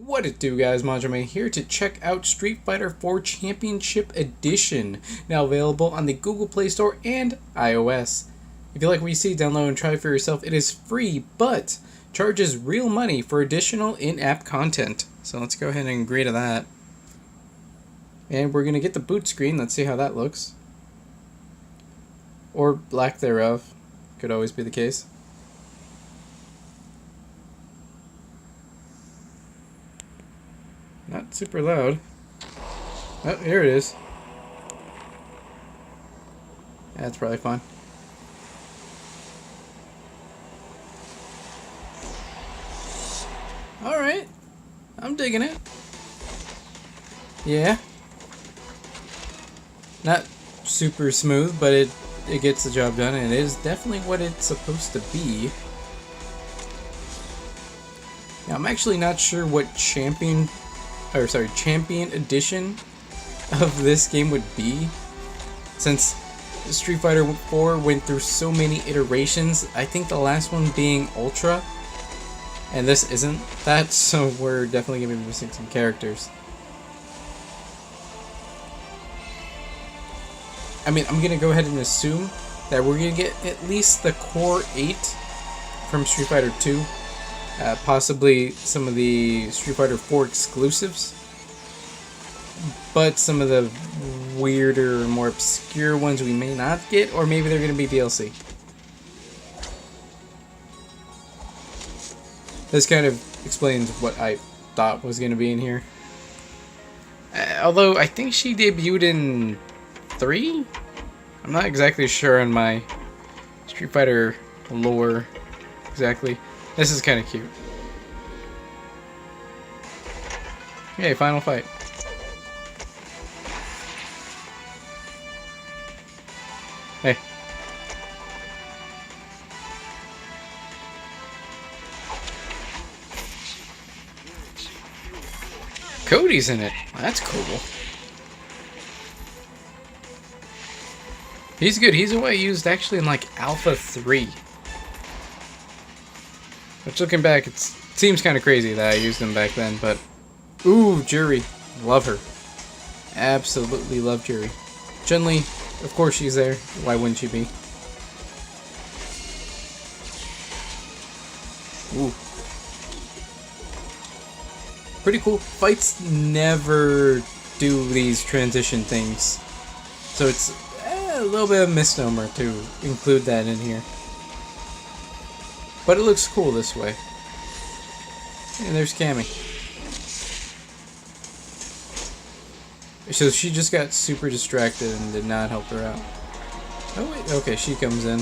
What it do, guys? Manjoume here to check out Street Fighter 4 Championship Edition, now available on the Google Play Store and iOS. If you like what you see, download and try it for yourself. It is free, but charges real money for additional in-app content. So let's go ahead and agree to that. And we're going to get the boot screen. Let's see how that looks. Or lack thereof. Could always be the case. Not super loud. Oh, here it is. That's probably fine. Alright. I'm digging it. Yeah. Not super smooth, but it gets the job done, and it is definitely what it's supposed to be. Now, I'm actually not sure what champion edition of this game would be, since Street Fighter 4 went through so many iterations. I think the last one being Ultra, and this isn't that, so we're definitely going to be missing some characters. I mean, I'm going to go ahead and assume that we're going to get at least the core 8 from Street Fighter 2. Possibly some of the Street Fighter 4 exclusives, but some of the weirder, more obscure ones we may not get, or maybe they're going to be DLC. This kind of explains what I thought was going to be in here. Although I think she debuted in 3? I'm not exactly sure on my Street Fighter lore exactly. This is kind of cute. Okay, final fight. Hey. Cody's in it. That's cool. He's good. He's what I used actually in like Alpha 3. Which, looking back, it seems kind of crazy that I used him back then, but... Ooh, Jury. Love her. Absolutely love Jury. Chun-Li, of course she's there. Why wouldn't she be? Ooh. Pretty cool. Fights never do these transition things. So it's a little bit of a misnomer to include that in here. But it looks cool this way. And there's Cammy. So she just got super distracted and did not help her out. Oh wait, okay, she comes in.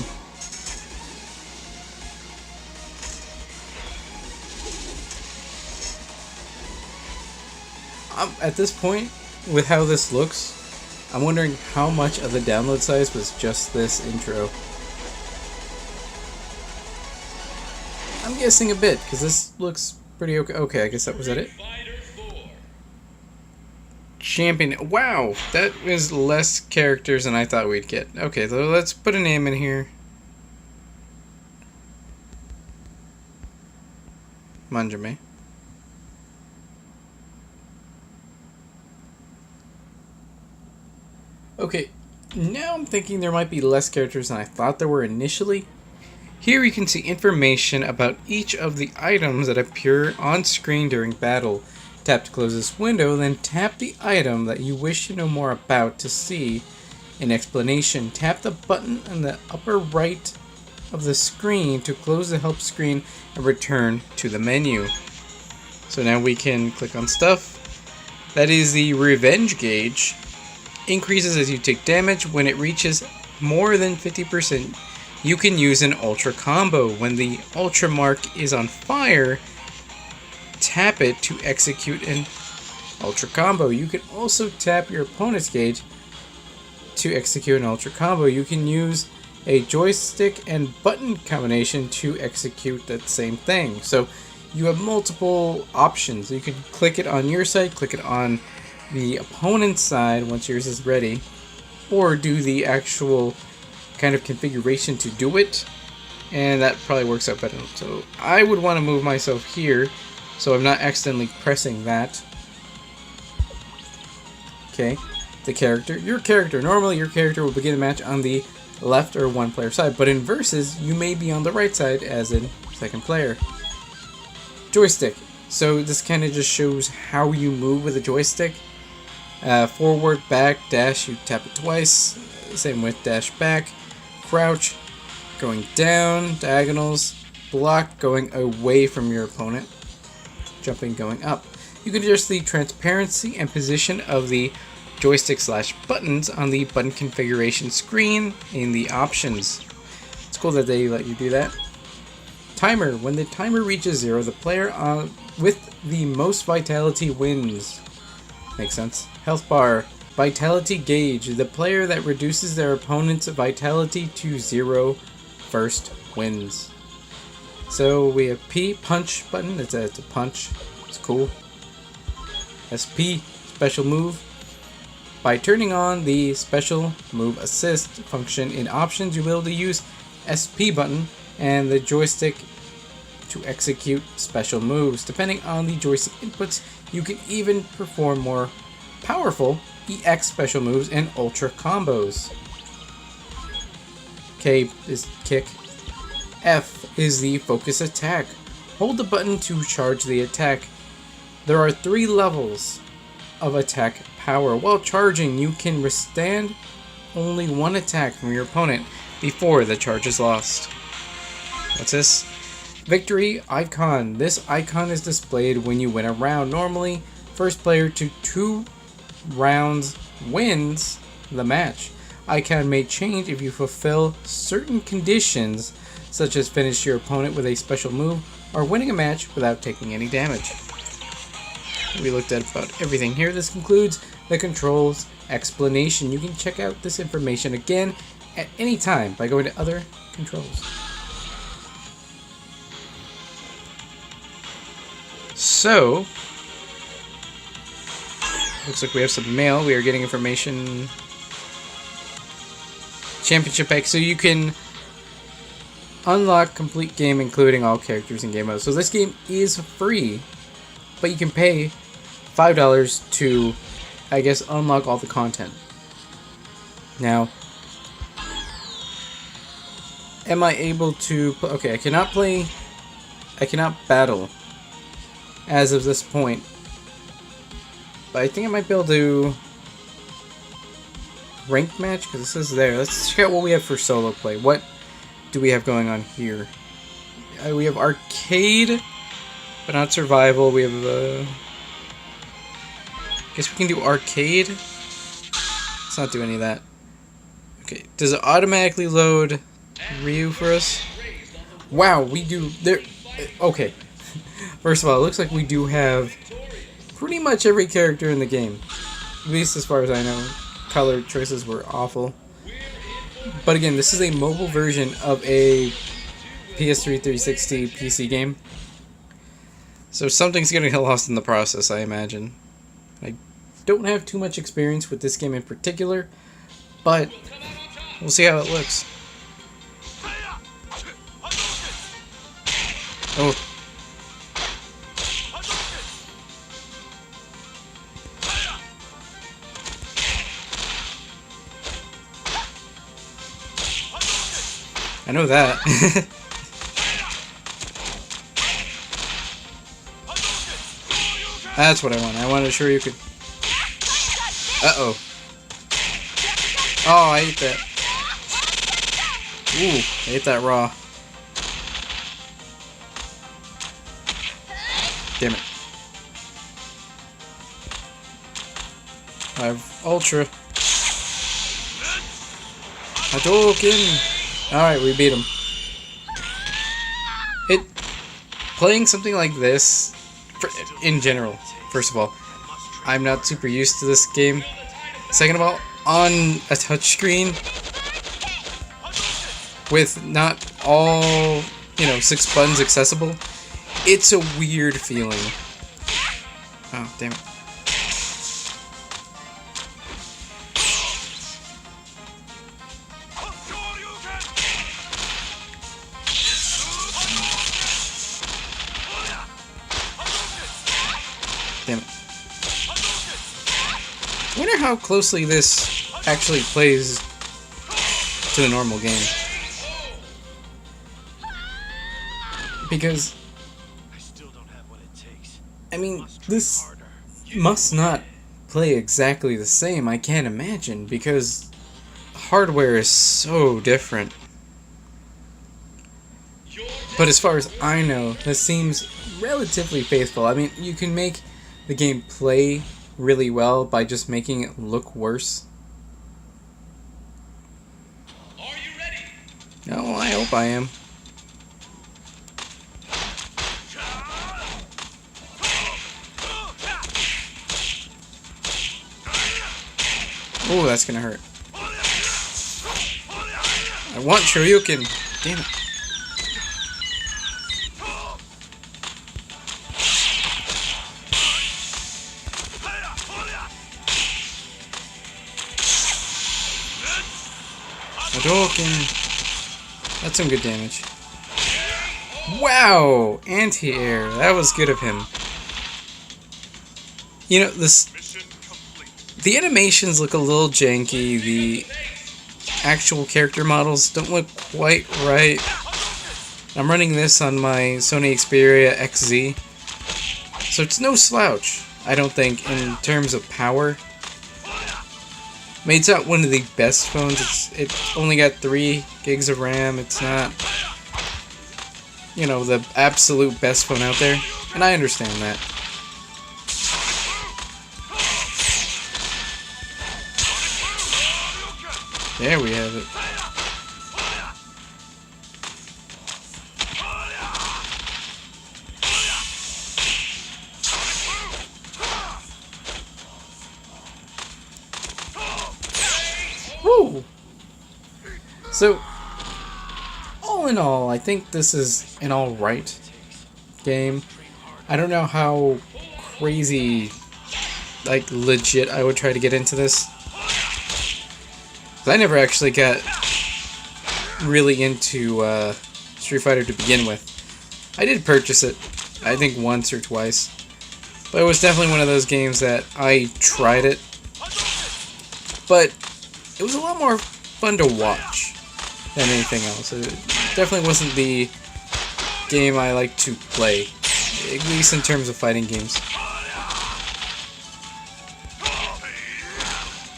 At this point, with how this looks, I'm wondering how much of the download size was just this intro. I'm guessing a bit, because this looks pretty okay. Okay, I guess that was it. Champion. Wow, that was less characters than I thought we'd get. Okay, so let's put a name in here. Manjoume. Okay, now I'm thinking there might be less characters than I thought there were initially. Here you can see information about each of the items that appear on screen during battle. Tap to close this window, then tap the item that you wish to know more about to see an explanation. Tap the button in the upper right of the screen to close the help screen and return to the menu. So now we can click on stuff. That is the revenge gauge. Increases as you take damage. When it reaches more than 50%, you can use an ultra combo. When the ultra mark is on fire, tap it to execute an ultra combo. You can also tap your opponent's gauge to execute an ultra combo. You can use a joystick and button combination to execute that same thing. So you have multiple options. You can click it on your side, click it on the opponent's side once yours is ready, or do the actual kind of configuration to do it, and that probably works out better. So I would want to move myself here so I'm not accidentally pressing that. Okay, the character. Your character. Normally your character will begin the match on the left or one player side, but in versus you may be on the right side as in second player. Joystick. So this kind of just shows how you move with a joystick. Forward, back, dash, you tap it twice. Same with dash back. Crouch, going down, diagonals. Block, going away from your opponent. Jumping, going up. You can adjust the transparency and position of the joystick / buttons on the button configuration screen in the options. It's cool that they let you do that. Timer. When the timer reaches 0, the player with the most vitality wins. Makes sense. Health bar. Vitality gauge. The player that reduces their opponent's vitality to 0 first wins. So we have P, punch button. It's a punch. It's cool. SP, special move. By turning on the special move assist function in options, you'll be able to use SP button and the joystick to execute special moves. Depending on the joystick inputs, you can even perform more powerful EX special moves and ultra combos. K is kick. F is the focus attack. Hold the button to charge the attack. There are 3 levels of attack power. While charging, you can withstand only 1 attack from your opponent before the charge is lost. What's this? Victory icon. This icon is displayed when you win a round. Normally, first player to 2 rounds wins the match. Icon may change if you fulfill certain conditions, such as finish your opponent with a special move or winning a match without taking any damage. We looked at about everything here. This concludes the controls explanation. You can check out this information again at any time by going to other controls. So, looks like we have some mail. We are getting information. Championship pack. So you can unlock complete game including all characters in game mode. So this game is free, but you can pay $5 to, I guess, unlock all the content. Now, am I able to... Okay, I cannot battle as of this point. But I think I might be able to ranked match, because this is there. Let's check out what we have for solo play. What do we have going on here? We have arcade, but not survival. We have I guess we can do arcade. Let's not do any of that. Okay, does it automatically load Ryu for us? Wow, we do there. Okay, first of all, it looks like we do have pretty much every character in the game, at least as far as I know. Color choices were awful. But again, this is a mobile version of a PS3 360 PC game. So something's gonna get lost in the process, I imagine. I don't have too much experience with this game in particular, but we'll see how it looks. Oh. I know that. That's what I want. I wanted to show you could... Uh-oh. Oh, I ate that. Ooh, I ate that raw. Damn it. I have Ultra. Hadouken! Alright, we beat him. Playing something like this, in general, first of all, I'm not super used to this game. Second of all, on a touchscreen, with not all, 6 buttons accessible, it's a weird feeling. Oh, damn it. Damn it. I wonder how closely this actually plays to the normal game. Because, I mean, this must not play exactly the same, I can't imagine, because hardware is so different. But as far as I know, this seems relatively faithful. I mean, you can make the game play really well by just making it look worse. Are you ready? No, I hope I am. Oh, that's gonna hurt. I want Shoryuken. Damn it. Hadouken. That's some good damage. Wow! Anti-air. That was good of him. You know, the animations look a little janky. The actual character models don't look quite right. I'm running this on my Sony Xperia XZ. So it's no slouch, I don't think, in terms of power. I mean, it's not one of the best phones. It's only got 3 gigs of RAM. It's not, you know, the absolute best phone out there. And I understand that. There we have it. Woo! So, all in all, I think this is an alright game. I don't know how crazy, like, legit I would try to get into this. I never actually got really into Street Fighter to begin with. I did purchase it, I think once or twice. But it was definitely one of those games that I tried it. But it was a lot more fun to watch than anything else. It definitely wasn't the game I like to play, at least in terms of fighting games. Is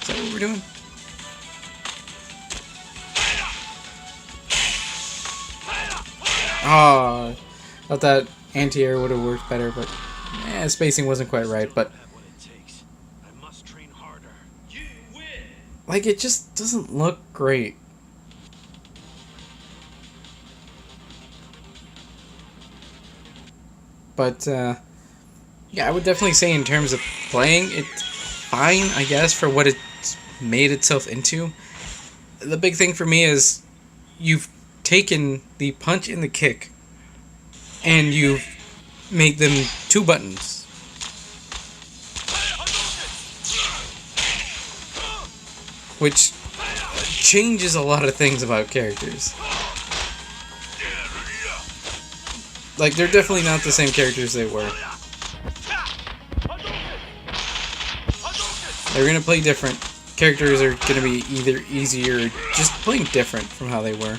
that what we're doing? Oh, thought that anti-air would have worked better, but spacing wasn't quite right. But like, it just doesn't look great. But yeah, I would definitely say in terms of playing, it's fine, I guess, for what it's made itself into. The big thing for me is you've taken the punch and the kick and you've made them 2 buttons. Which changes a lot of things about characters. Like, they're definitely not the same characters they were. They're gonna play different. Characters are gonna be either easier or just plain different from how they were.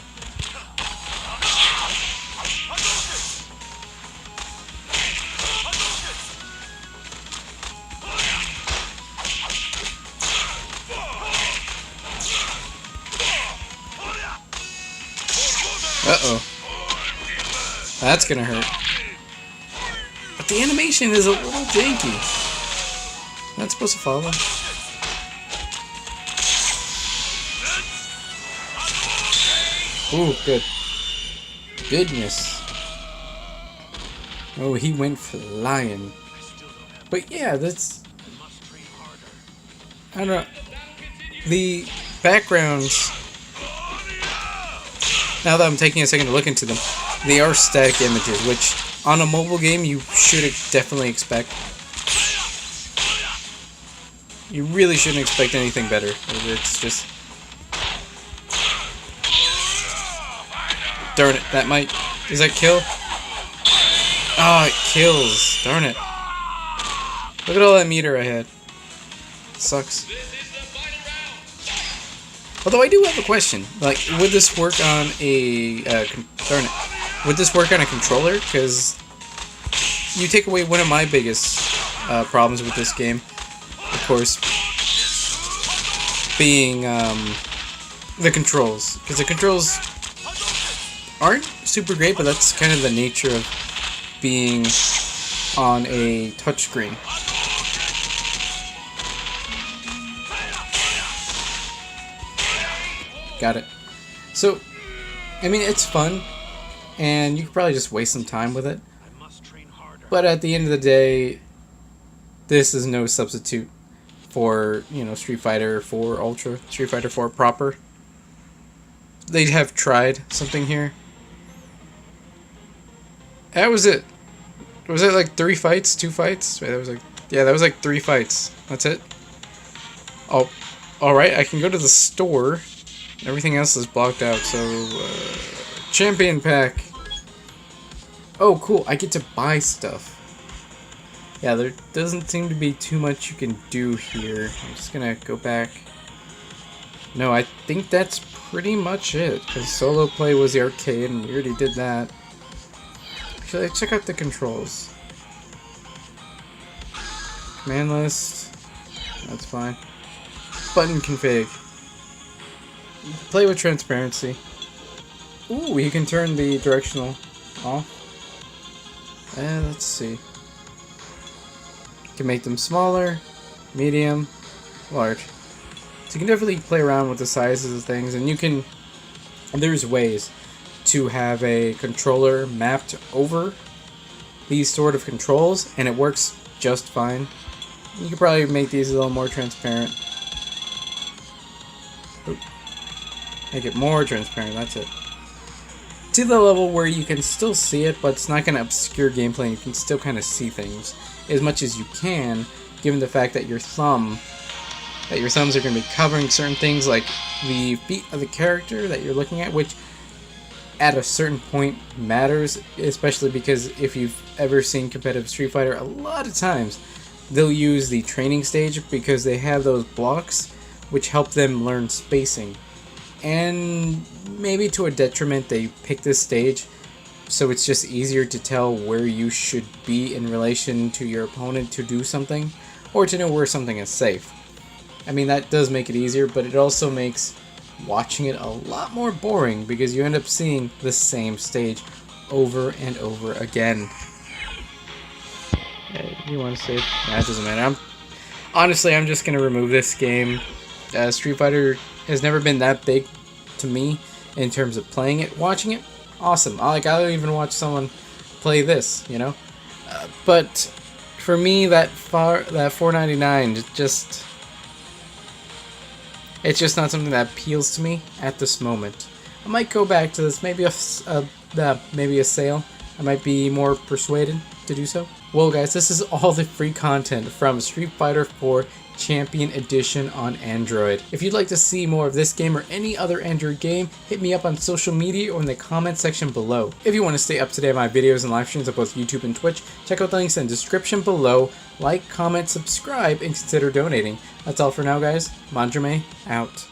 Uh-oh. That's gonna hurt. But the animation is a little janky. Not supposed to follow. Ooh, good. Goodness. Oh, he went flying. But yeah, that's... I don't know. The backgrounds... Now that I'm taking a second to look into them, they are static images, which on a mobile game you should definitely expect. You really shouldn't expect anything better. It's just... Darn it, that might... Does that kill? Oh, it kills. Darn it. Look at all that meter I had. Sucks. This is the final round. Although I do have a question. Like, would this work on a darn it? Would this work on a controller? Because you take away one of my biggest problems with this game, of course, being the controls. Because the controls aren't super great, but that's kind of the nature of being on a touchscreen. Got it. So, I mean, it's fun, and you could probably just waste some time with it. But at the end of the day, this is no substitute for, you know, Street Fighter 4 Ultra, Street Fighter 4 proper. They have tried something here. That was it. Was it like 3 fights? 2 fights? Wait, that was like... Yeah, that was like 3 fights. That's it. Oh, alright, I can go to the store. Everything else is blocked out, so... champion pack. Oh, cool. I get to buy stuff. Yeah, there doesn't seem to be too much you can do here. I'm just gonna go back. No, I think that's pretty much it. Because solo play was the arcade, and we already did that. Should I check out the controls? Command list. That's fine. Button config. Play with transparency. Ooh, you can turn the directional off. And let's see. You can make them smaller, medium, large. So you can definitely play around with the sizes of things, and you can... There's ways to have a controller mapped over these sort of controls, and it works just fine. You could probably make these a little more transparent. Oop. Make it more transparent, that's it. To the level where you can still see it, but it's not going to obscure gameplay, and you can still kind of see things as much as you can, given the fact that your thumbs are going to be covering certain things like the feet of the character that you're looking at, which at a certain point matters, especially because if you've ever seen competitive Street Fighter, a lot of times they'll use the training stage because they have those blocks which help them learn spacing. And maybe to a detriment, they pick this stage so it's just easier to tell where you should be in relation to your opponent to do something, or to know where something is safe. I mean, that does make it easier, but it also makes watching it a lot more boring because you end up seeing the same stage over and over again. You want to save? That doesn't matter. Honestly, I'm just going to remove this game. Street Fighter has never been that big to me in terms of playing it. Watching it, awesome. I'll even watch someone play this, you know. But for me, that $4.99 it's just not something that appeals to me at this moment. I might go back to this, maybe a sale. I might be more persuaded to do so. Well, guys, this is all the free content from Street Fighter 4 Champion Edition on Android. If you'd like to see more of this game or any other Android game, hit me up on social media or in the comment section below. If you want to stay up to date on my videos and live streams on both YouTube and Twitch, check out the links in the description below. Like, comment, subscribe, and consider donating. That's all for now, guys. Manjoume out.